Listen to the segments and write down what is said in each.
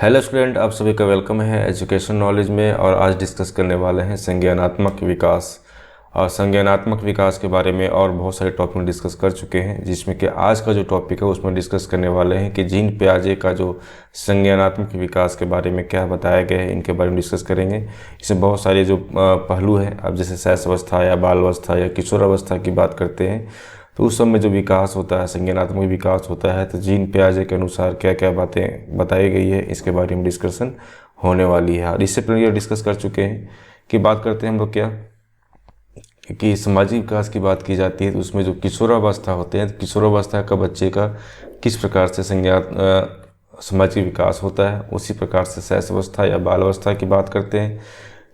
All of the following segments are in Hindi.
हेलो स्टूडेंट, आप सभी का वेलकम है एजुकेशन नॉलेज में। और आज डिस्कस करने वाले हैं संज्ञानात्मक विकास। और संज्ञानात्मक विकास के बारे में और बहुत सारे टॉपिक डिस्कस कर चुके हैं, जिसमें कि आज का जो टॉपिक है उसमें डिस्कस करने वाले हैं कि जीन पियाजे का जो संज्ञानात्मक विकास के बारे में क्या बताया गया है, इनके बारे में डिस्कस करेंगे। इसमें बहुत सारे जो पहलू हैं, अब जैसे शैशवावस्था या बाल अवस्था या किशोरावस्था की बात करते हैं तो उस समय जो विकास होता है, संज्ञानात्मक विकास होता है, तो जीन पियाजे के अनुसार क्या क्या बातें बताई गई है इसके बारे में डिस्कशन होने वाली है। और इससे पहले डिस्कस कर चुके हैं कि बात करते हैं हम लोग क्या कि सामाजिक विकास की बात की जाती है तो उसमें जो किशोरावस्था होते हैं, तो किशोरावस्था का बच्चे का किस प्रकार से सामाजिक विकास होता है, उसी प्रकार से शैशवावस्था या बाल अवस्था की बात करते हैं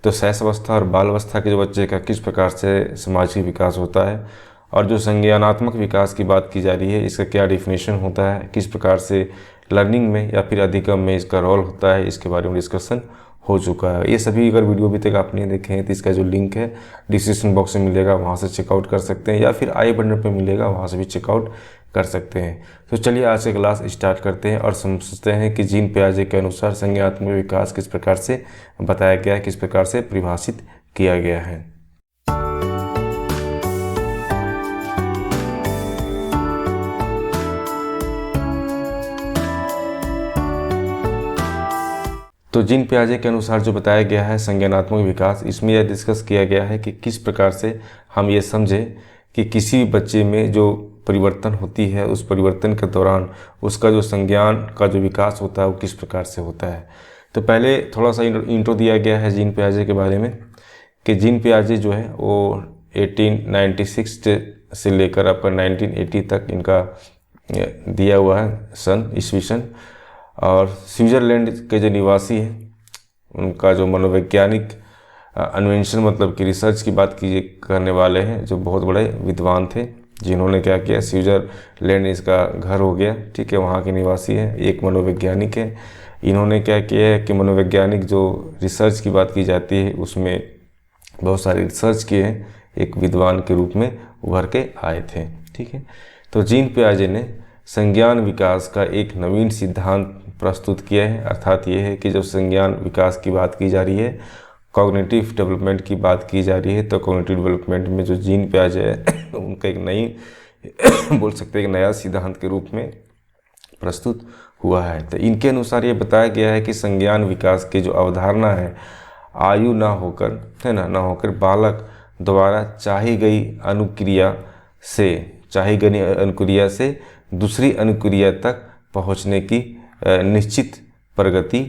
तो शैशवावस्था और बाल अवस्था के जो बच्चे का किस प्रकार से सामाजिक विकास होता है। और जो संज्ञानात्मक विकास की बात की जा रही है, इसका क्या डिफिनेशन होता है, किस प्रकार से लर्निंग में या फिर अधिगम में इसका रोल होता है, इसके बारे में डिस्कशन हो चुका है। ये सभी अगर वीडियो अभी तक आप नहीं देखे हैं तो इसका जो लिंक है डिस्क्रिप्शन बॉक्स में मिलेगा, वहाँ से चेकआउट कर सकते हैं, या फिर आई बटन पर मिलेगा, वहाँ से भी चेकआउट कर सकते हैं। तो चलिए आज से क्लास स्टार्ट करते हैं और समझते हैं कि जीन पियाजे के अनुसार संज्ञानात्मक विकास किस प्रकार से बताया गया है, किस प्रकार से परिभाषित किया गया है। तो जीन पियाजे के अनुसार जो बताया गया है संज्ञानात्मक विकास, इसमें यह डिस्कस किया गया है कि किस प्रकार से हम ये समझें कि किसी बच्चे में जो परिवर्तन होती है, उस परिवर्तन के दौरान उसका जो संज्ञान का जो विकास होता है वो किस प्रकार से होता है। तो पहले थोड़ा सा इंट्रो दिया गया है जीन पियाजे के बारे में कि जीन पियाजे जो है वो 1896 से लेकर आपका 1980 तक इनका दिया हुआ है सन, ईस्वी सन। और स्विट्ज़रलैंड के जो निवासी हैं उनका जो मनोवैज्ञानिक अन्वेषण मतलब कि रिसर्च की बात करने वाले हैं, जो बहुत बड़े विद्वान थे, जिन्होंने क्या किया, स्विट्ज़रलैंड इसका घर हो गया, ठीक है, वहाँ के निवासी हैं, एक मनोवैज्ञानिक है। इन्होंने क्या किया है कि मनोवैज्ञानिक जो रिसर्च की बात की जाती है उसमें बहुत सारे रिसर्च किए हैं, एक विद्वान के रूप में उभर के आए थे, ठीक है। तो जीन पियाजे ने संज्ञान विकास का एक नवीन सिद्धांत प्रस्तुत किया है, अर्थात ये है कि जब संज्ञान विकास की बात की जा रही है, कॉग्निटिव डेवलपमेंट की बात की जा रही है, तो कॉग्निटिव डेवलपमेंट में जो जीन पियाजे है उनका एक नई बोल सकते हैं एक नया सिद्धांत के रूप में प्रस्तुत हुआ है। तो इनके अनुसार ये बताया गया है कि संज्ञान विकास की जो अवधारणा है, आयु ना होकर, है ना होकर बालक द्वारा चाही गई अनुक्रिया से दूसरी अनुक्रिया तक पहुंचने की निश्चित प्रगति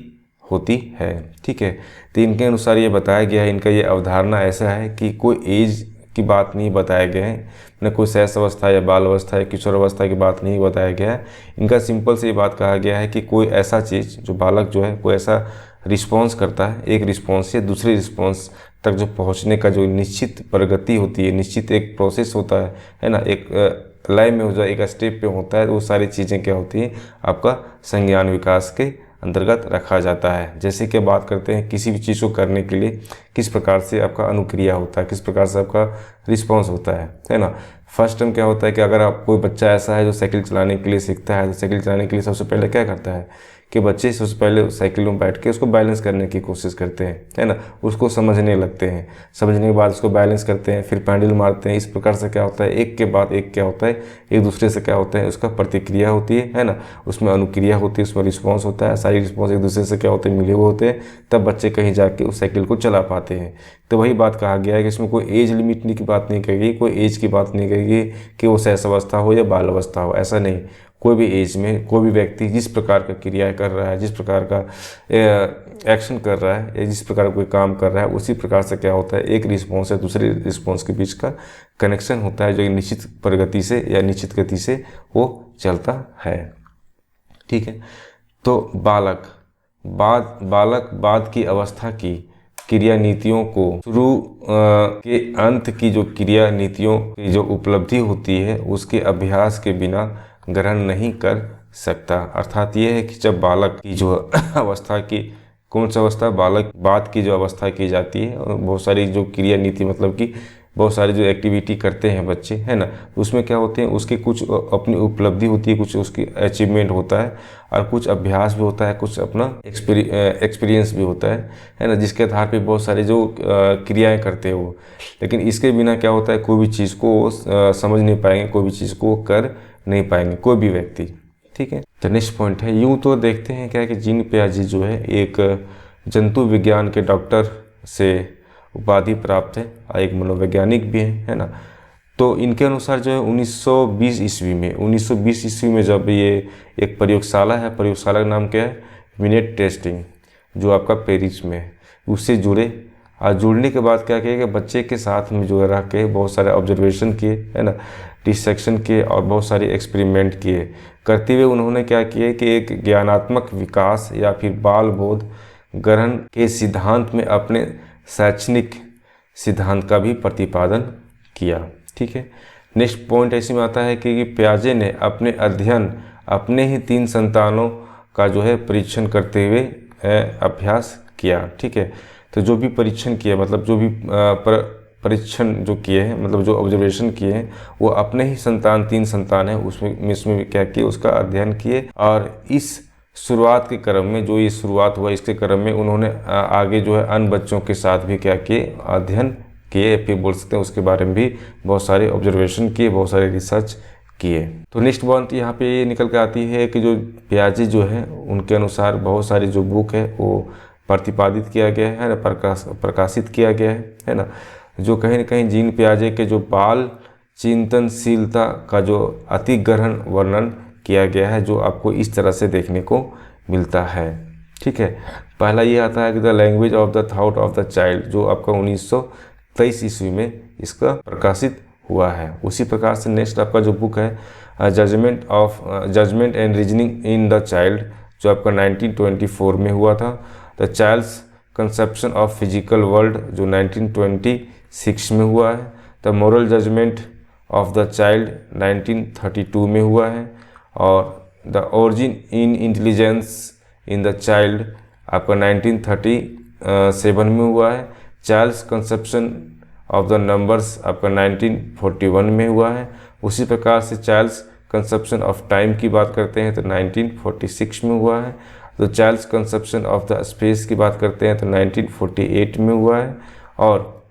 होती है, ठीक है। तो इनके अनुसार ये बताया गया है, इनका ये अवधारणा ऐसा है कि कोई एज की बात नहीं बताया गया है, न कोई शैशवावस्था या बाल अवस्था या किशोरावस्था की बात नहीं बताया गया है। इनका सिंपल से ये बात कहा गया है कि कोई ऐसा चीज़ जो बालक जो है कोई ऐसा रिस्पॉन्स करता है, एक रिस्पॉन्स से दूसरे रिस्पॉन्स तक जो पहुंचने का जो निश्चित प्रगति होती है, निश्चित एक प्रोसेस होता है ना, एक लाइन में हो जाए, एक स्टेप पे होता है, तो वो सारी चीज़ें क्या होती हैं, आपका संज्ञान विकास के अंतर्गत रखा जाता है। जैसे कि बात करते हैं किसी भी चीज़ को करने के लिए किस प्रकार से आपका अनुक्रिया होता है, किस प्रकार से आपका रिस्पॉन्स होता है ना। फर्स्ट टाइम क्या होता है कि अगर आप कोई बच्चा ऐसा है जो साइकिल चलाने के लिए सीखता है, तो साइकिल चलाने के लिए सबसे पहले क्या करता है कि बच्चे सबसे पहले साइकिल में बैठ के उसको बैलेंस करने की कोशिश करते हैं, है ना, उसको समझने लगते हैं, समझने के बाद उसको बैलेंस करते हैं, फिर पैडल मारते हैं। इस प्रकार से क्या होता है, एक के बाद एक क्या होता है, एक दूसरे से क्या होता है, उसका प्रतिक्रिया होती है ना, उसमें अनुक्रिया होती है, उसमें रिस्पॉन्स होता है, सारी रिस्पॉन्स एक दूसरे से क्या होते हैं, मिले हुए होते हैं, तब बच्चे कहीं जाके उस साइकिल को चला पाते हैं। तो वही बात कहा गया है कि इसमें कोई एज लिमिट की बात नहीं करेगी, कोई एज की बात नहीं करेगी कि वो शैशवावस्था हो या बाल अवस्था हो, ऐसा नहीं। कोई भी एज में कोई भी व्यक्ति जिस प्रकार का क्रिया कर रहा है, जिस प्रकार का एक्शन कर रहा है या जिस प्रकार का कोई काम कर रहा है, उसी प्रकार से क्या होता है, एक रिस्पॉन्स या दूसरे रिस्पॉन्स के बीच का कनेक्शन होता है, जो निश्चित प्रगति से या निश्चित गति से वो चलता है, ठीक है। तो बालक बाद की अवस्था की क्रिया नीतियों को शुरू के अंत की जो क्रिया नीतियों की जो उपलब्धि होती है उसके अभ्यास के बिना ग्रहण नहीं कर सकता। अर्थात ये है कि जब बालक की जो अवस्था की, कौन सा अवस्था, बालक बाद की जो अवस्था की जाती है, बहुत सारी जो क्रिया नीति मतलब कि बहुत सारी जो एक्टिविटी करते हैं बच्चे, है ना, उसमें क्या होते हैं, उसकी कुछ अपनी उपलब्धि होती है, कुछ उसकी अचीवमेंट होता है, और कुछ अभ्यास भी होता है, कुछ अपना एक्सपीरियंस भी होता है ना, जिसके आधार पे बहुत सारी जो क्रियाएं करते हैं वो। लेकिन इसके बिना क्या होता है, कोई भी चीज़ को समझ नहीं पाएंगे, कोई भी चीज़ को कर नहीं पाएंगे कोई भी व्यक्ति। ठीक है, तो नेक्स्ट पॉइंट है, यूँ तो देखते हैं क्या है कि जीन पियाजे जो है एक जंतु विज्ञान के डॉक्टर से उपाधि प्राप्त है और एक मनोवैज्ञानिक भी है ना। तो इनके अनुसार जो है 1920 ईस्वी में जब ये एक प्रयोगशाला है, प्रयोगशाला का नाम क्या है, मिनेट टेस्टिंग, जो आपका पेरिस में है, उससे जुड़े। और जुड़ने के बाद क्या किया कि बच्चे के साथ में जो है रह के बहुत सारे ऑब्जर्वेशन किए, है ना, डिसेक्शन किए और बहुत सारे एक्सपेरिमेंट किए। करते हुए उन्होंने क्या किए कि एक ज्ञानात्मक विकास या फिर बाल बोध ग्रहण के सिद्धांत में अपने शैक्षणिक सिद्धांत का भी प्रतिपादन किया। ठीक है, नेक्स्ट पॉइंट ऐसे में आता है कि पियाजे ने अपने अध्ययन अपने ही 3 संतानों का जो है परीक्षण करते हुए अभ्यास किया। ठीक है, तो जो भी परीक्षण किया, मतलब जो भी परीक्षण जो किए हैं, मतलब जो ऑब्जर्वेशन किए हैं, वो अपने ही 3 संतान है उसमें क्या किए, उसका अध्ययन किए। और इस शुरुआत के क्रम में, जो ये शुरुआत हुआ इसके क्रम में, उन्होंने आगे जो है अन्य बच्चों के साथ भी क्या किए, अध्ययन किए, फिर बोल सकते हैं उसके बारे में भी बहुत सारे ऑब्जर्वेशन किए, बहुत सारे रिसर्च किए। तो नेक्स्ट बात यहाँ पे ये निकल के आती है कि जो पियाजे जो है उनके अनुसार बहुत सारी जो बुक है वो प्रतिपादित किया गया है ना, प्रकाशित किया गया है ना, जो कहीं ना कहीं जीन पियाजे के जो बाल चिंतनशीलता का जो अति गहन वर्णन किया गया है, जो आपको इस तरह से देखने को मिलता है। ठीक है, पहला ये आता है कि the language of the thought of the child, जो आपका 1923 ईस्वी में इसका प्रकाशित हुआ है। उसी प्रकार से नेक्स्ट आपका जो बुक है judgement and reasoning in the child, जो आपका 1924 में हुआ था। The child's conception of physical world, जो 1926 में हुआ है। The moral judgement of the child 1932 में हुआ है। और the origin in intelligence in the child आपका 1937 में हुआ है। Child's conception of the numbers आपका 1941 में हुआ है। उसी प्रकार से चाइल्ड्स कंसेप्शन ऑफ टाइम की बात करते हैं तो 1946 में हुआ है। तो child's conception of the space की बात करते हैं तो 1948 में हुआ है। और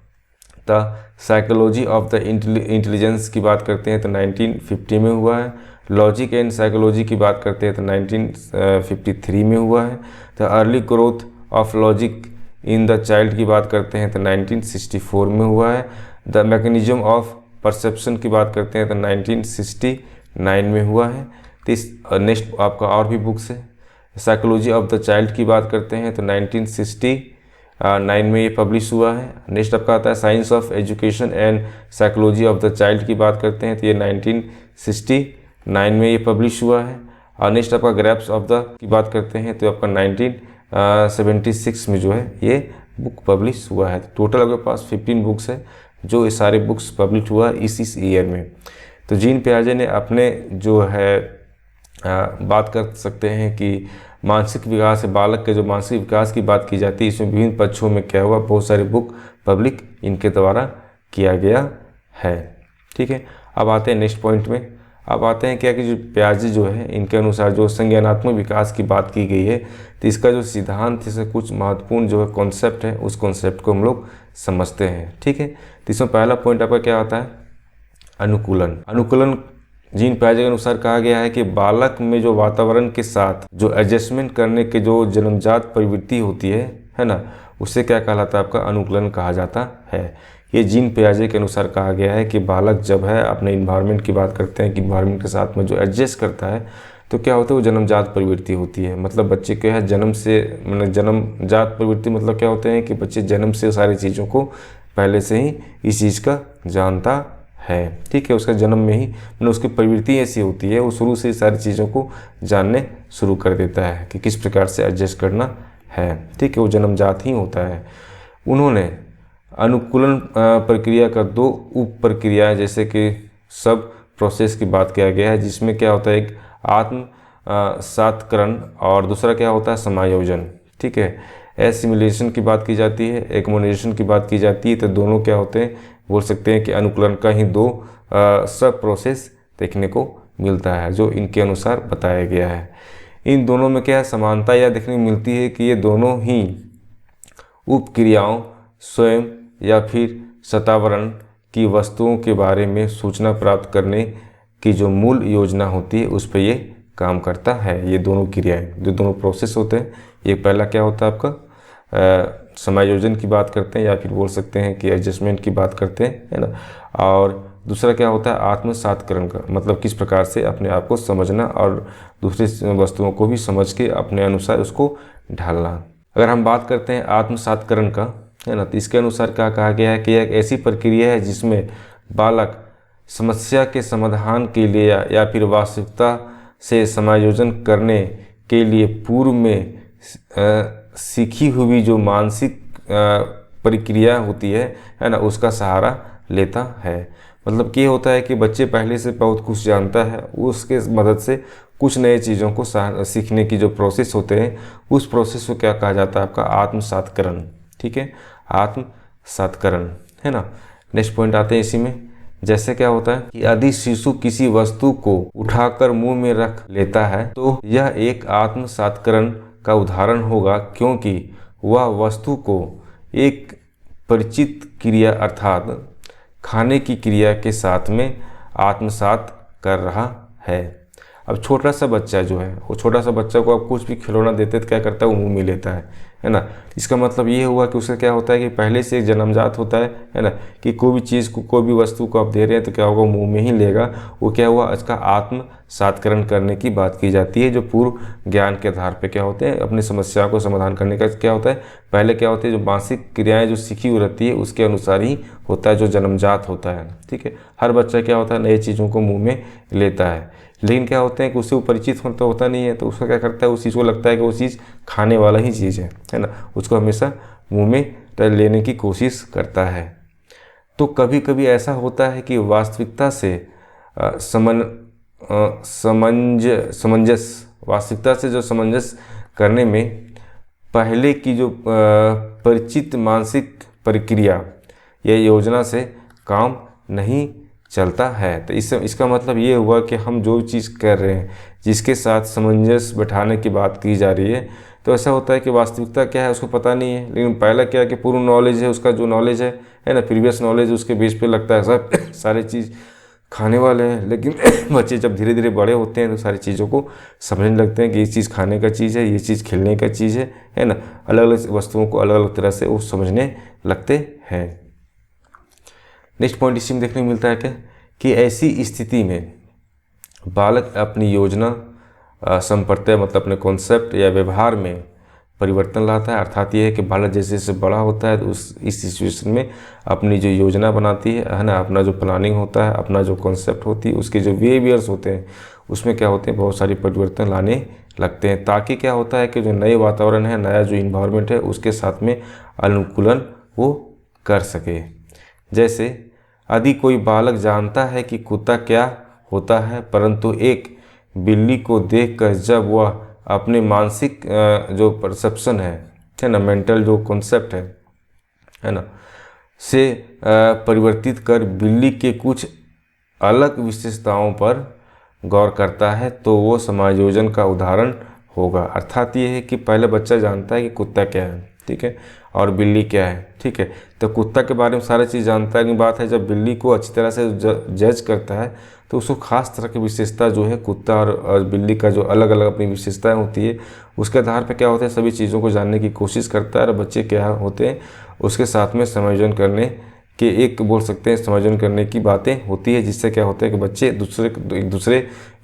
the psychology of the intelligence की बात करते हैं तो 1950 में हुआ है। लॉजिक एंड साइकोलॉजी की बात करते हैं तो 1953 में हुआ है। The early growth of logic in the child की बात करते हैं तो 1964 में हुआ है। द मैकेनिज्म ऑफ परसेप्शन की बात करते हैं तो 1969 में हुआ है। तो नेक्स्ट आपका और भी बुक्स है। साइकोलॉजी ऑफ द चाइल्ड की बात करते हैं तो 1969 में ये पब्लिश हुआ है। नेक्स्ट आपका आता है science of education and psychology of the child की बात करते हैं तो ये 1969 में ये पब्लिश हुआ है। और नेक्स्ट आपका ग्रैप्स ऑफ द की बात करते हैं तो आपका 1976 में जो है ये बुक पब्लिश हुआ है। टोटल आपके पास 15 बुक्स है, जो ये सारे बुक्स पब्लिश हुआ इस ईयर में। तो जीन पियाजे ने अपने जो है बात कर सकते हैं कि मानसिक विकास है, बालक के जो मानसिक विकास की बात की जाती है, इसमें विभिन्न पक्षों में क्या हुआ, बहुत सारे बुक पब्लिक इनके द्वारा किया गया है। ठीक है, अब आते हैं नेक्स्ट पॉइंट में। अब आते हैं क्या कि जो पियाजे जो है इनके अनुसार जो संज्ञानात्मक विकास की बात की गई है, तो इसका जो सिद्धांत है, कुछ महत्वपूर्ण जो है कॉन्सेप्ट है, उस कॉन्सेप्ट को हम लोग समझते हैं। ठीक है, तो इसमें पहला पॉइंट आपका क्या आता है, अनुकूलन। अनुकूलन जीन पियाजे के अनुसार कहा गया है कि बालक में जो वातावरण के साथ जो एडजस्टमेंट करने के जो जन्मजात प्रवृत्ति होती है ना, उससे क्या कहलाता है, आपका अनुकूलन कहा जाता है। ये जीन पियाजे के अनुसार कहा गया है कि बालक जब है अपने इन्वायरमेंट की बात करते हैं कि इन्वायरमेंट के साथ में जो एडजस्ट करता है तो क्या होता है, वो जन्मजात प्रवृत्ति होती है। मतलब बच्चे क्या है जन्म से, मतलब जन्मजात प्रवृत्ति मतलब क्या होते हैं कि बच्चे जन्म से सारी चीज़ों को पहले से ही इस चीज़ का जानता है। ठीक है, उसका जन्म में ही मतलब उसकी प्रवृत्ति ऐसी होती है, वो शुरू से सारी चीज़ों को जानने शुरू कर देता है कि किस प्रकार से एडजस्ट करना है। ठीक है, वो जन्मजात ही होता है। उन्होंने अनुकूलन प्रक्रिया का 2 उप प्रक्रियाएं जैसे कि सब प्रोसेस की बात किया गया है, जिसमें क्या होता है, एक आत्म सातकरण और दूसरा क्या होता है, समायोजन। ठीक है, एसिमिलेशन की बात की जाती है, एक्मोनेशन की बात की जाती है। तो दोनों क्या होते हैं, बोल सकते हैं कि अनुकूलन का ही दो सब प्रोसेस देखने को मिलता है जो इनके अनुसार बताया गया है। इन दोनों में क्या समानता यह देखने को मिलती है कि ये दोनों ही उपक्रियाओं स्वयं या फिर सतावरण की वस्तुओं के बारे में सूचना प्राप्त करने की जो मूल योजना होती है उस पर ये काम करता है। ये दोनों क्रियाएं, जो दोनों प्रोसेस होते हैं, ये पहला क्या होता है आपका समायोजन की बात करते हैं या फिर बोल सकते हैं कि एडजस्टमेंट की बात करते हैं, है ना। और दूसरा क्या होता है आत्मसातकरण का, मतलब किस प्रकार से अपने आप को समझना और दूसरी वस्तुओं को भी समझ के अपने अनुसार उसको ढालना। अगर हम बात करते हैं आत्मसातकरण का, है ना, तो इसके अनुसार क्या कहा गया है कि यह एक ऐसी प्रक्रिया है जिसमें बालक समस्या के समाधान के लिए या फिर वास्तविकता से समायोजन करने के लिए पूर्व में सीखी हुई जो मानसिक प्रक्रिया होती है ना, उसका सहारा लेता है। मतलब ये होता है कि बच्चे पहले से बहुत कुछ जानता है, उसके मदद से कुछ नए चीज़ों को सीखने की जो प्रोसेस होते हैं उस प्रोसेस को क्या कहा जाता है आपका आत्मसातकरण। ठीक है, आत्मसातकरण, है ना। नेक्स्ट पॉइंट आते हैं इसी में। जैसे क्या होता है कि यदि शिशु किसी वस्तु को उठाकर मुंह में रख लेता है तो यह एक आत्मसातकरण का उदाहरण होगा, क्योंकि वह वस्तु को एक परिचित क्रिया अर्थात खाने की क्रिया के साथ में आत्मसात कर रहा है। अब छोटा सा बच्चा जो है, वो छोटा सा बच्चा को आप कुछ भी खिलौना देते तो क्या करता है, वो मुंह में लेता है ना। इसका मतलब ये हुआ कि उसका क्या होता है कि पहले से एक जन्मजात होता है ना, कि कोई भी चीज़ को, कोई भी वस्तु को आप दे रहे हैं तो क्या होगा, मुंह में ही लेगा। वो क्या हुआ, इसका आत्मसातकरण करने की बात की जाती है, जो पूर्व ज्ञान के आधार पर क्या होते हैं, अपनी समस्याओं को समाधान करने का क्या होता है, पहले क्या होती है, जो मानसिक क्रियाएँ जो सीखी हुई रहती है उसके अनुसार ही होता है, जो जन्मजात होता है। ठीक है, हर बच्चा क्या होता है, नई चीज़ों को मुँह में लेता है, लेकिन क्या होते हैं कि उससे वो परिचित होता नहीं है, तो उसका क्या करता है, उस चीज़ को लगता है कि वो चीज़ खाने वाला ही चीज़ है ना, उसको हमेशा मुंह में लेने की कोशिश करता है। तो कभी कभी ऐसा होता है कि वास्तविकता से वास्तविकता से जो समंजस करने में पहले की जो परिचित मानसिक प्रक्रिया या योजना से काम नहीं चलता है। तो इसका मतलब ये हुआ कि हम जो चीज़ कर रहे हैं, जिसके साथ सामंजस्य बैठाने की बात की जा रही है, तो ऐसा होता है कि वास्तविकता क्या है उसको पता नहीं है, लेकिन पहला क्या है कि पूर्ण नॉलेज है, उसका जो नॉलेज है ना, प्रीवियस नॉलेज, उसके बेस पे लगता है सब सारे चीज़ खाने वाले हैं। लेकिन बच्चे जब धीरे धीरे बड़े होते हैं तो सारी चीज़ों को समझने लगते हैं कि ये चीज़ खाने का चीज़ है, ये चीज़ खेलने का चीज़ है ना। अलग अलग वस्तुओं को अलग अलग तरह से वो समझने लगते हैं। नेक्स्ट पॉइंट इसी में देखने को मिलता है कि ऐसी स्थिति में बालक अपनी योजना संप्रत्यय, मतलब अपने कॉन्सेप्ट या व्यवहार में परिवर्तन लाता है। अर्थात ये है कि बालक जैसे जैसे बड़ा होता है तो इस सिचुएशन में अपनी जो योजना बनाती है ना, अपना जो प्लानिंग होता है, अपना जो कॉन्सेप्ट होती है, उसके जो बिहेवियर्स होते हैं उसमें क्या होते हैं, बहुत सारी परिवर्तन लाने लगते हैं, ताकि क्या होता है कि जो नए वातावरण है, नया जो इन्वायरमेंट है, उसके साथ में अनुकूलन वो कर सके। जैसे यदि कोई बालक जानता है कि कुत्ता क्या होता है, परंतु एक बिल्ली को देखकर जब वह अपने मानसिक जो परसेप्शन है ना, मेंटल जो कॉन्सेप्ट है ना, से परिवर्तित कर बिल्ली के कुछ अलग विशेषताओं पर गौर करता है, तो वो समायोजन का उदाहरण होगा। अर्थात ये है कि पहले बच्चा जानता है कि कुत्ता क्या है, ठीक है, और बिल्ली क्या है, ठीक है, तो कुत्ता के बारे में सारी चीज़ जानता है। कि बात है जब बिल्ली को अच्छी तरह से जज करता है तो उसको खास तरह की विशेषता जो है, कुत्ता और बिल्ली का जो अलग अलग अपनी विशेषताएं होती है, उसके आधार पर क्या होता है, सभी चीज़ों को जानने की कोशिश करता है। और बच्चे क्या होते हैं, उसके साथ में समायोजन करने के एक बोल सकते हैं समायोजन करने की बातें होती है, जिससे क्या होता है कि बच्चे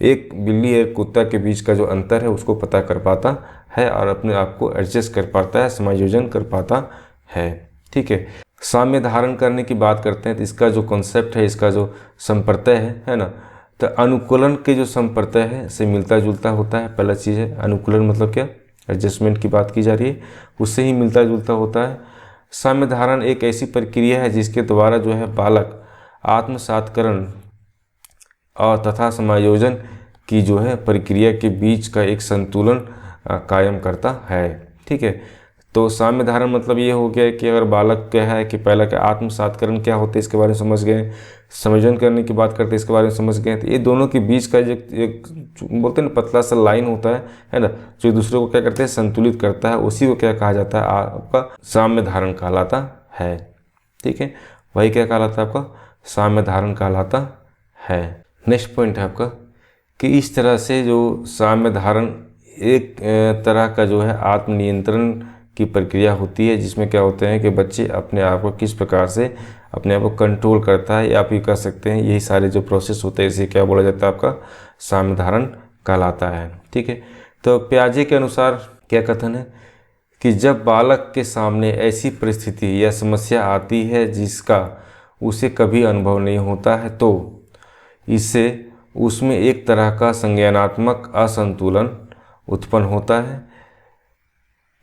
एक बिल्ली एक कुत्ता के बीच का जो अंतर है उसको पता कर पाता है और अपने आप को एडजस्ट कर पाता है, समायोजन कर पाता है। ठीक है, साम्य धारण करने की बात करते हैं तो इसका जो कॉन्सेप्ट है, इसका जो संप्रत्यय है ना, तो अनुकूलन के जो संप्रत्यय है से मिलता जुलता होता है। पहला चीज़ है अनुकूलन, मतलब क्या, एडजस्टमेंट की बात की जा रही है, उससे ही मिलता जुलता होता है। साम्य धारण एक ऐसी प्रक्रिया है जिसके द्वारा जो है बालक आत्मसातकरण और तथा समायोजन की जो है प्रक्रिया के बीच का एक संतुलन कायम करता है। ठीक है, तो साम्य धारण मतलब ये हो गया कि अगर बालक क्या है कि पहला क्या आत्म सात्करण क्या होते हैं इसके बारे में समझ गए, संयोजन करने की बात करते हैं इसके बारे में समझ गए। तो ये दोनों के बीच का जो एक बोलते हैं ना पतला सा लाइन होता है ना, जो एक दूसरे को क्या करते हैं संतुलित करता है, उसी को क्या कहा जाता है आपका साम्य धारण कहलाता है। ठीक है, वही क्या कहलाता है आपका साम्य धारण कहलाता है। नेक्स्ट पॉइंट है आपका कि इस तरह से जो साम्य धारण एक तरह का जो है आत्मनियंत्रण की प्रक्रिया होती है, जिसमें क्या होते हैं कि बच्चे अपने आप को किस प्रकार से अपने आप को कंट्रोल करता है, या आप ये कह सकते हैं यही सारे जो प्रोसेस होते हैं इसे क्या बोला जाता है आपका साम्य धारण कहलाता है। ठीक है, तो पियाजे के अनुसार क्या कथन है कि जब बालक के सामने ऐसी परिस्थिति या समस्या आती है जिसका उसे कभी अनुभव नहीं होता है, तो इससे उसमें एक तरह का संज्ञानात्मक असंतुलन उत्पन्न होता है,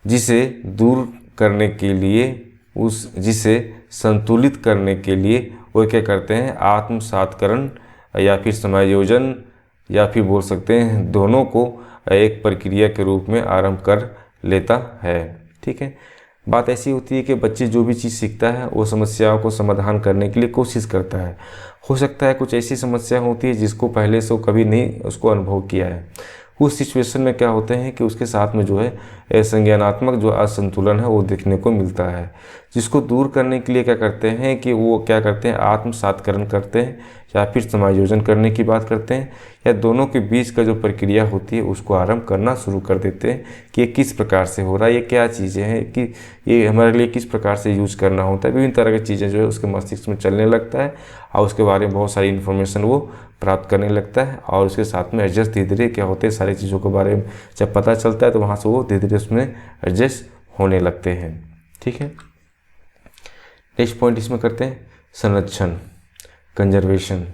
जिसे दूर करने के लिए जिसे संतुलित करने के लिए वो क्या करते हैं आत्म सात्करण या फिर समायोजन या फिर बोल सकते हैं दोनों को एक प्रक्रिया के रूप में आरंभ कर लेता है। ठीक है, बात ऐसी होती है कि बच्चे जो भी चीज़ सीखता है वो समस्याओं को समाधान करने के लिए कोशिश करता है। हो सकता है कुछ ऐसी समस्या होती है जिसको पहले से वो कभी नहीं उसको अनुभव किया है, उस सिचुएशन में क्या होते हैं कि उसके साथ में जो है संज्ञानात्मक जो असंतुलन है वो देखने को मिलता है, जिसको दूर करने के लिए क्या करते हैं कि वो क्या करते हैं आत्म सात्करण करते हैं या फिर समायोजन करने की बात करते हैं, या दोनों के बीच का जो प्रक्रिया होती है उसको आरंभ करना शुरू कर देते हैं कि ये किस प्रकार से हो रहा है, ये क्या चीज़ें हैं कि ये हमारे लिए किस प्रकार से यूज करना होता है। विभिन्न तरह की चीज़ें जो है उसके मस्तिष्क में चलने लगता है और उसके बारे में बहुत सारी इन्फॉर्मेशन वो प्राप्त करने लगता है, और उसके साथ में एडजस्ट धीरे धीरे क्या होते हैं सारी चीज़ों के बारे में जब पता चलता है तो वहाँ से वो धीरे धीरे उसमें एडजस्ट होने लगते हैं। ठीक है, नेक्स्ट पॉइंट इसमें करते हैं संरक्षण कंजर्वेशन।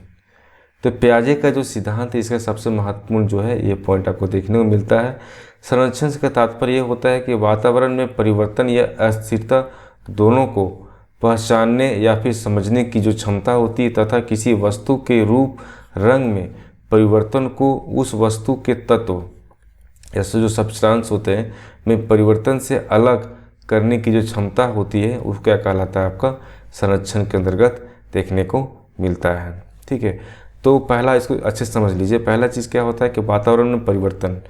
तो पियाजे का जो सिद्धांत है इसका सबसे महत्वपूर्ण जो है ये पॉइंट आपको देखने को मिलता है। संरक्षण का तात्पर्य यह होता है कि वातावरण में परिवर्तन या अस्थिरता दोनों को पहचानने या फिर समझने की जो क्षमता होती है तथा किसी वस्तु के रूप रंग में परिवर्तन को उस वस्तु के तत्व ऐसे जो सब्सटेंस होते हैं में परिवर्तन से अलग करने की जो क्षमता होती है वो क्या कहलाता है आपका संरक्षण के अंतर्गत देखने को मिलता है। ठीक है, तो पहला इसको अच्छे से समझ लीजिए। पहला चीज़ क्या होता है कि वातावरण में परिवर्तन,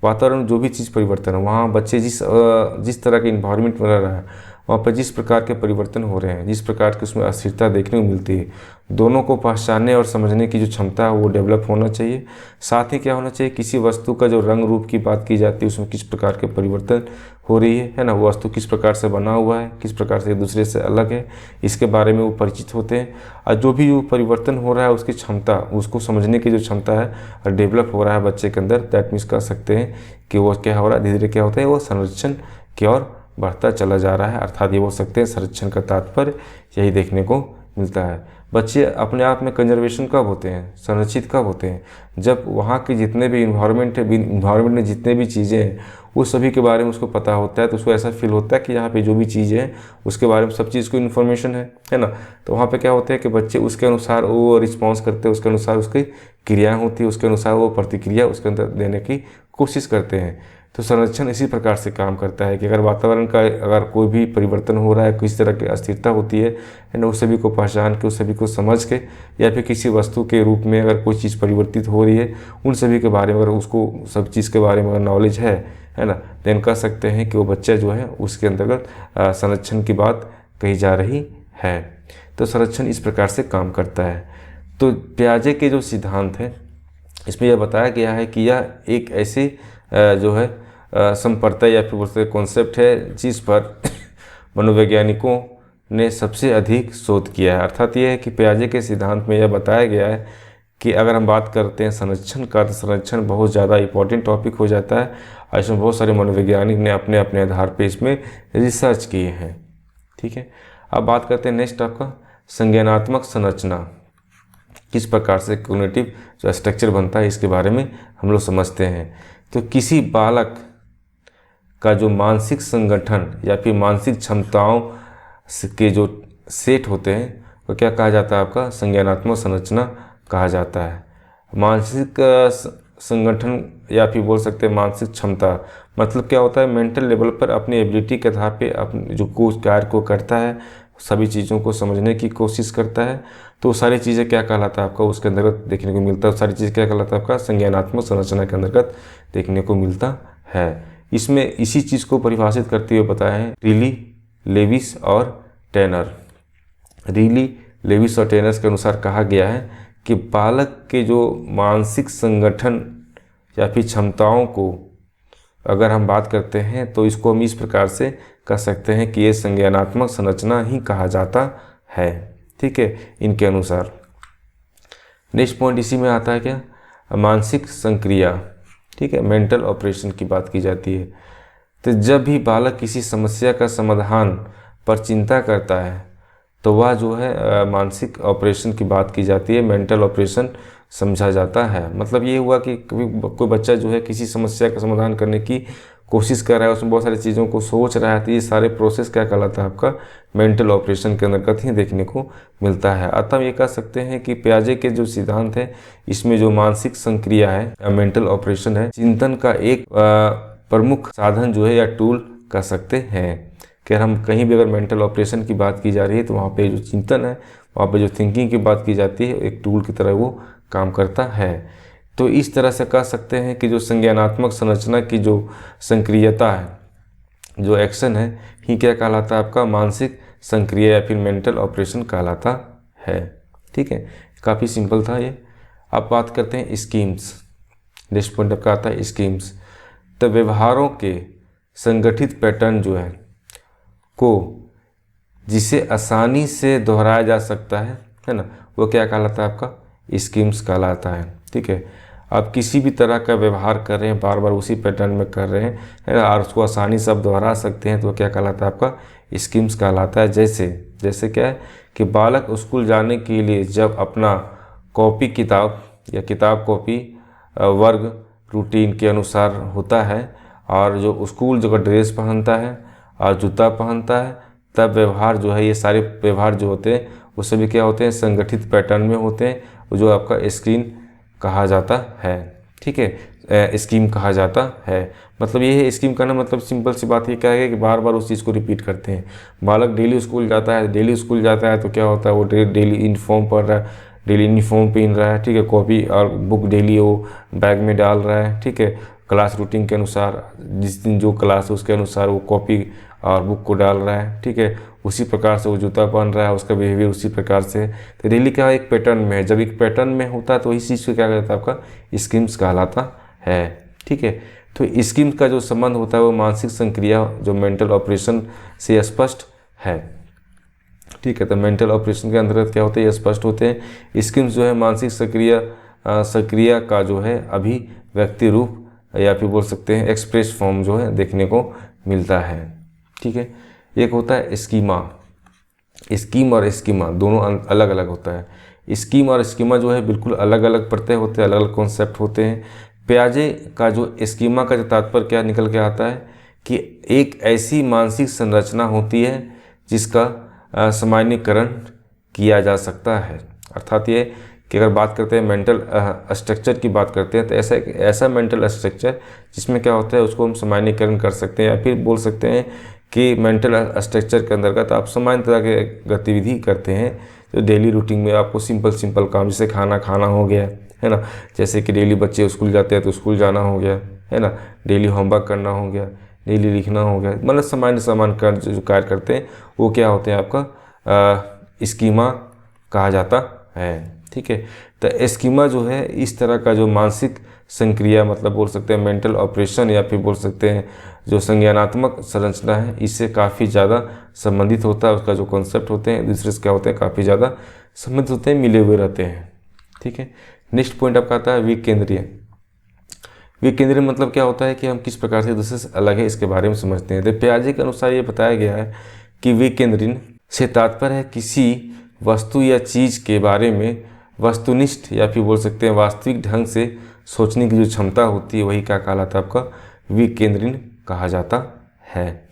वातावरण में जो भी चीज़ परिवर्तन है वहाँ बच्चे जिस तरह के इन्वायरमेंट में रह रहा है वहाँ पर जिस प्रकार के परिवर्तन हो रहे हैं, जिस प्रकार की उसमें अस्थिरता देखने को मिलती है, दोनों को पहचानने और समझने की जो क्षमता है वो डेवलप होना चाहिए। साथ ही क्या होना चाहिए किसी वस्तु का जो रंग रूप की बात की जाती है उसमें किस प्रकार के परिवर्तन हो रही है ना, वो वस्तु किस प्रकार से बना हुआ है, किस प्रकार से एक दूसरे से अलग है, इसके बारे में वो परिचित होते हैं। और जो भी वो परिवर्तन हो रहा है उसकी क्षमता, उसको समझने की जो क्षमता है डेवलप हो रहा है बच्चे के अंदर, दैट मीन्स कह सकते हैं कि वो क्या हो रहा है धीरे धीरे क्या होता है वो संरक्षण की ओर बढ़ता चला जा रहा है। अर्थात ये बोल सकते हैं संरक्षण का तात्पर्य यही देखने को मिलता है। बच्चे अपने आप में कंजर्वेशन कब होते हैं, संरक्षित कब होते हैं, जब वहाँ के जितने भी इन्वायरमेंट में जितने भी चीज़ें हैं वो सभी के बारे में उसको पता होता है, तो उसको ऐसा फील होता है कि यहाँ पे जो भी चीज़ें हैं उसके बारे में सब चीज़ को इन्फॉर्मेशन है ना। तो वहाँ पे क्या होता है कि बच्चे उसके अनुसार वो रिस्पॉन्स करते हैं, उसके अनुसार उसकी क्रियाएँ होती है, उसके अनुसार वो प्रतिक्रिया उसके अंदर देने की कोशिश करते हैं। तो संरक्षण इसी प्रकार से काम करता है कि अगर वातावरण का अगर कोई भी परिवर्तन हो रहा है, किसी तरह की अस्थिरता होती है ना, उस सभी को पहचान के उस सभी को समझ के या फिर किसी वस्तु के रूप में अगर कोई चीज़ परिवर्तित हो रही है उन सभी के बारे में अगर उसको सब चीज़ के बारे में अगर नॉलेज है ना, देन कह सकते हैं कि वो बच्चा जो है उसके अंतर्गत संरक्षण की बात कही जा रही है। तो संरक्षण इस प्रकार से काम करता है। तो पियाजे के जो सिद्धांत है इसमें यह बताया गया है कि यह एक ऐसी जो है संप्रदाय या फिर बोलते कॉन्सेप्ट है जिस पर मनोवैज्ञानिकों ने सबसे अधिक शोध किया है। अर्थात यह है कि पियाजे के सिद्धांत में यह बताया गया है कि अगर हम बात करते हैं संरक्षण का तो संरक्षण बहुत ज़्यादा इंपॉर्टेंट टॉपिक हो जाता है और इसमें बहुत सारे मनोवैज्ञानिक ने अपने अपने आधार पर इसमें रिसर्च किए हैं। ठीक है, अब बात करते हैं नेक्स्ट आपका संज्ञानात्मक संरचना, किस प्रकार से कॉग्निटिव जो स्ट्रक्चर बनता है इसके बारे में हम लोग समझते हैं। तो किसी बालक का जो मानसिक संगठन या फिर मानसिक क्षमताओं के जो सेट होते हैं वो क्या कहा जाता है आपका संज्ञानात्मक संरचना कहा जाता है। मानसिक संगठन या फिर बोल सकते हैं मानसिक क्षमता, मतलब क्या होता है, मेंटल लेवल पर अपनी एबिलिटी के आधार पे अपने जो कुछ कार्य को करता है, सभी चीज़ों को समझने की कोशिश करता है, तो सारी चीज़ें क्या कहलाता है आपका, उसके अंतर्गत देखने को मिलता है। सारी चीज़ क्या कहलाता है आपका, संज्ञानात्मक संरचना के अंतर्गत देखने को मिलता है। इसमें इसी चीज़ को परिभाषित करते हुए बताया है रीली, लेविस और टैनर। रीली, लेविस और टैनर के अनुसार कहा गया है कि बालक के जो मानसिक संगठन या फिर क्षमताओं को अगर हम बात करते हैं तो इसको हम इस प्रकार से कह सकते हैं कि ये संज्ञानात्मक संरचना ही कहा जाता है। ठीक है, इनके अनुसार। नेक्स्ट पॉइंट इसी में आता है क्या, मानसिक संक्रिया। ठीक है, मेंटल ऑपरेशन की बात की जाती है। तो जब भी बालक किसी समस्या का समाधान पर चिंता करता है तो वह जो है मानसिक ऑपरेशन की बात की जाती है, मेंटल ऑपरेशन समझा जाता है। मतलब ये हुआ कि कभी कोई बच्चा जो है किसी समस्या का समाधान करने की कोशिश कर रहा है, उसमें बहुत सारी चीज़ों को सोच रहा है, तो ये सारे प्रोसेस क्या कहलाता है आपका, मेंटल ऑपरेशन के अंतर्गत ही देखने को मिलता है। अतः हम ये कह सकते हैं कि पियाजे के जो सिद्धांत है, इसमें जो मानसिक संक्रिया है, मेंटल ऑपरेशन है, चिंतन का एक प्रमुख साधन जो है या टूल कह सकते हैं। कि हम कहीं भी अगर मेंटल ऑपरेशन की बात की जा रही है तो वहाँ पे जो चिंतन है, वहाँ पे जो थिंकिंग की बात की जाती है, एक टूल की तरह वो काम करता है। तो इस तरह से कह सकते हैं कि जो संज्ञानात्मक संरचना की जो संक्रियता है, जो एक्शन है, ही क्या कहलाता है आपका, मानसिक संक्रिया या फिर मेंटल ऑपरेशन कहलाता है। ठीक है, काफ़ी सिंपल था ये। अब बात करते हैं स्कीम्स। नेक्स्ट पॉइंट आपका आता है स्कीम्स। तो व्यवहारों के संगठित पैटर्न जो है को जिसे आसानी से दोहराया जा सकता है ना, वो क्या कहलाता है आपका, स्कीम्स कहलाता है। ठीक है, आप किसी भी तरह का व्यवहार कर रहे हैं, बार बार उसी पैटर्न में कर रहे हैं, है ना, और उसको आसानी से आप दोहरा सकते हैं, तो क्या कहलाता है आपका, स्कीम्स कहलाता है। जैसे क्या है कि बालक स्कूल जाने के लिए जब अपना कॉपी किताब या किताब कॉपी वर्ग रूटीन के अनुसार होता है, और जो स्कूल जो ड्रेस पहनता है और जूता पहनता है, तब व्यवहार जो है, ये सारे व्यवहार जो होते हैं वो सभी क्या होते हैं, संगठित पैटर्न में होते हैं, जो आपका स्कीम कहा जाता है। ठीक है, स्कीम कहा जाता है। मतलब ये है स्कीम करना, मतलब सिंपल सी बात ये क्या है कि बार बार उस चीज़ को रिपीट करते हैं। बालक डेली स्कूल जाता है, तो क्या होता है, वो डेली यूनिफॉर्म पढ़ रहा है, डेली यूनिफॉर्म पहन रहा है। ठीक है, कॉपी और बुक डेली वो बैग में डाल रहा है। ठीक है, क्लास रूटीन के अनुसार, जिस दिन जो क्लास है उसके अनुसार वो कॉपी और बुक को डाल रहा है। ठीक है, उसी प्रकार से वो जूता पहन रहा है, उसका बिहेवियर उसी प्रकार से। तो डेली क्या एक पैटर्न में है, जब एक पैटर्न में होता है तो इस चीज़ को क्या कहता है आपका, स्कीम्स कहलाता है। ठीक है, तो स्कीम्स का जो संबंध होता है वो मानसिक संक्रिया जो मेंटल ऑपरेशन से स्पष्ट है। ठीक है, तो मेंटल ऑपरेशन के अंतर्गत क्या होते हैं, स्पष्ट होते हैं। स्कीम्स जो है मानसिक सक्रिया का जो है अभिव्यक्ति रूप या फिर बोल सकते हैं एक्सप्रेस फॉर्म जो है देखने को मिलता है। ठीक है, एक होता है स्कीमा। स्कीम और स्कीमा दोनों अलग अलग होता है। स्कीम और स्कीमा जो है बिल्कुल अलग अलग प्रत्यय होते हैं, अलग अलग कॉन्सेप्ट होते हैं। पियाजे का जो स्कीमा का जो तात्पर्य क्या निकल के आता है कि एक ऐसी मानसिक संरचना होती है जिसका सामान्यीकरण किया जा सकता है। अर्थात ये कि अगर बात करते हैं मेंटल स्ट्रक्चर की बात करते हैं, तो ऐसा मेंटल स्ट्रक्चर जिसमें क्या होता है उसको हम सामान्यीकरण कर सकते हैं, या फिर बोल सकते हैं कि मेंटल स्ट्रक्चर के अंतर्गत आप सामान्य तरह के गतिविधि करते हैं जो डेली रूटीन में आपको सिंपल काम, जैसे खाना खाना हो गया, है ना, जैसे कि डेली बच्चे स्कूल जाते हैं तो स्कूल जाना हो गया, है ना, डेली होमवर्क करना हो गया, डेली लिखना हो गया, मतलब सामान्य कार्य जो कार्य करते हैं वो क्या होते हैं आपका स्कीमा कहा जाता है। ठीक है, तो स्कीमा जो है इस तरह का जो मानसिक संक्रिया, मतलब बोल सकते हैं मेंटल ऑपरेशन या फिर बोल सकते हैं जो संज्ञानात्मक संरचना है, इससे काफ़ी ज़्यादा संबंधित होता है। उसका जो कॉन्सेप्ट होते हैं दूसरे से क्या होते हैं, काफ़ी ज़्यादा संबंधित होते हैं, मिले हुए रहते हैं। ठीक है, नेक्स्ट पॉइंट आपका आता है विकेंद्रीय। विकेंद्रीय मतलब क्या होता है कि हम किस प्रकार से दूसरे से अलग है, इसके बारे में समझते हैं। तो पियाजे के अनुसार ये बताया गया है कि विकेंद्रीय से तात्पर्य है किसी वस्तु या चीज़ के बारे में वस्तुनिष्ठ या फिर बोल सकते हैं वास्तविक ढंग से सोचने की जो क्षमता होती है, वही क्या कहलाता है आपका, विकेंद्रीय कहा जाता है।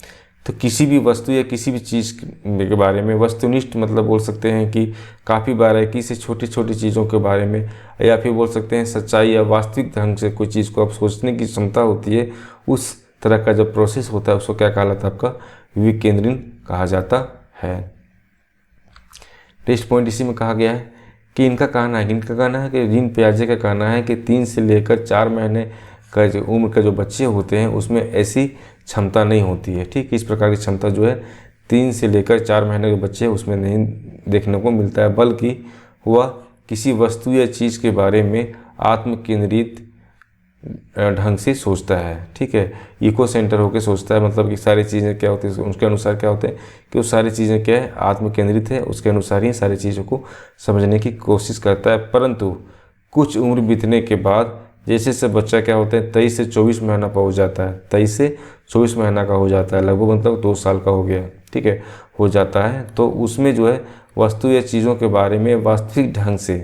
तो किसी भी वस्तु या किसी भी चीज़ के बारे में वस्तुनिष्ठ मतलब बोल सकते हैं कि काफ़ी बारीकी से छोटी छोटी चीज़ों के बारे में, या फिर बोल सकते हैं सच्चाई या वास्तविक ढंग से कोई चीज़ को आप सोचने की क्षमता होती है, उस तरह का जो प्रोसेस होता है उसको क्या कहलाता है, आपका विवेक केंद्रीय कहा जाता है। नेक्स्ट पॉइंट इसी में कहा गया है कि इनका कहना है कि जीन पियाजे का कहना है कि 3 से लेकर 4 महीने का जो उम्र का जो बच्चे होते हैं उसमें ऐसी क्षमता नहीं होती है। ठीक, इस प्रकार की क्षमता जो है 3 से लेकर 4 महीने के बच्चे उसमें नहीं देखने को मिलता है, बल्कि वह किसी वस्तु या चीज़ के बारे में आत्म केंद्रित ढंग से सोचता है। ठीक है, इको सेंटर होकर सोचता है, मतलब कि सारी चीज़ें क्या होती है उसके अनुसार क्या होते हैं कि वो सारी चीज़ें क्या है आत्म केंद्रित है, उसके अनुसार ही सारी चीज़ों को समझने की कोशिश करता है। परंतु कुछ उम्र बीतने के बाद जैसे जैसे बच्चा क्या होता है 23 से 24 महीना पहुँच जाता है, 23 से 24 महीना का हो जाता है, लगभग मतलब 2 साल का हो गया, ठीक है, हो जाता है, तो उसमें जो है वस्तु या चीज़ों के बारे में वास्तविक ढंग से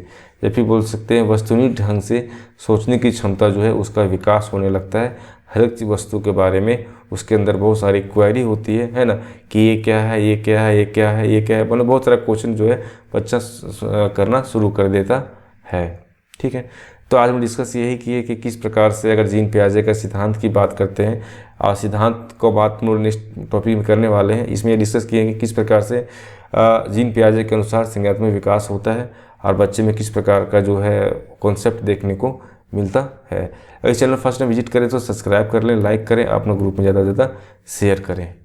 या फिर बोल सकते हैं वस्तुनिष्ठ ढंग से सोचने की क्षमता जो है उसका विकास होने लगता है। हर एक वस्तु के बारे में उसके अंदर बहुत सारी क्वेरी होती है ना, कि ये क्या है, ये क्या है, ये क्या है, ये क्या है, मतलब बहुत सारा क्वेश्चन जो है बच्चा करना शुरू कर देता है। ठीक है, तो आज हम डिस्कस यही किए कि किस प्रकार से अगर जीन पियाजे का सिद्धांत की बात करते हैं, और सिद्धांत को बात हम लोग नेक्स्ट टॉपिक में करने वाले हैं, इसमें डिस्कस किए कि किस प्रकार से जीन पियाजे के अनुसार संज्ञानात्मक विकास होता है और बच्चे में किस प्रकार का जो है कॉन्सेप्ट देखने को मिलता है। अगर चैनल फर्स्ट टाइम विजिट करें तो सब्सक्राइब कर लें, लाइक करें, अपने ग्रुप में ज़्यादा से ज़्यादा शेयर करें।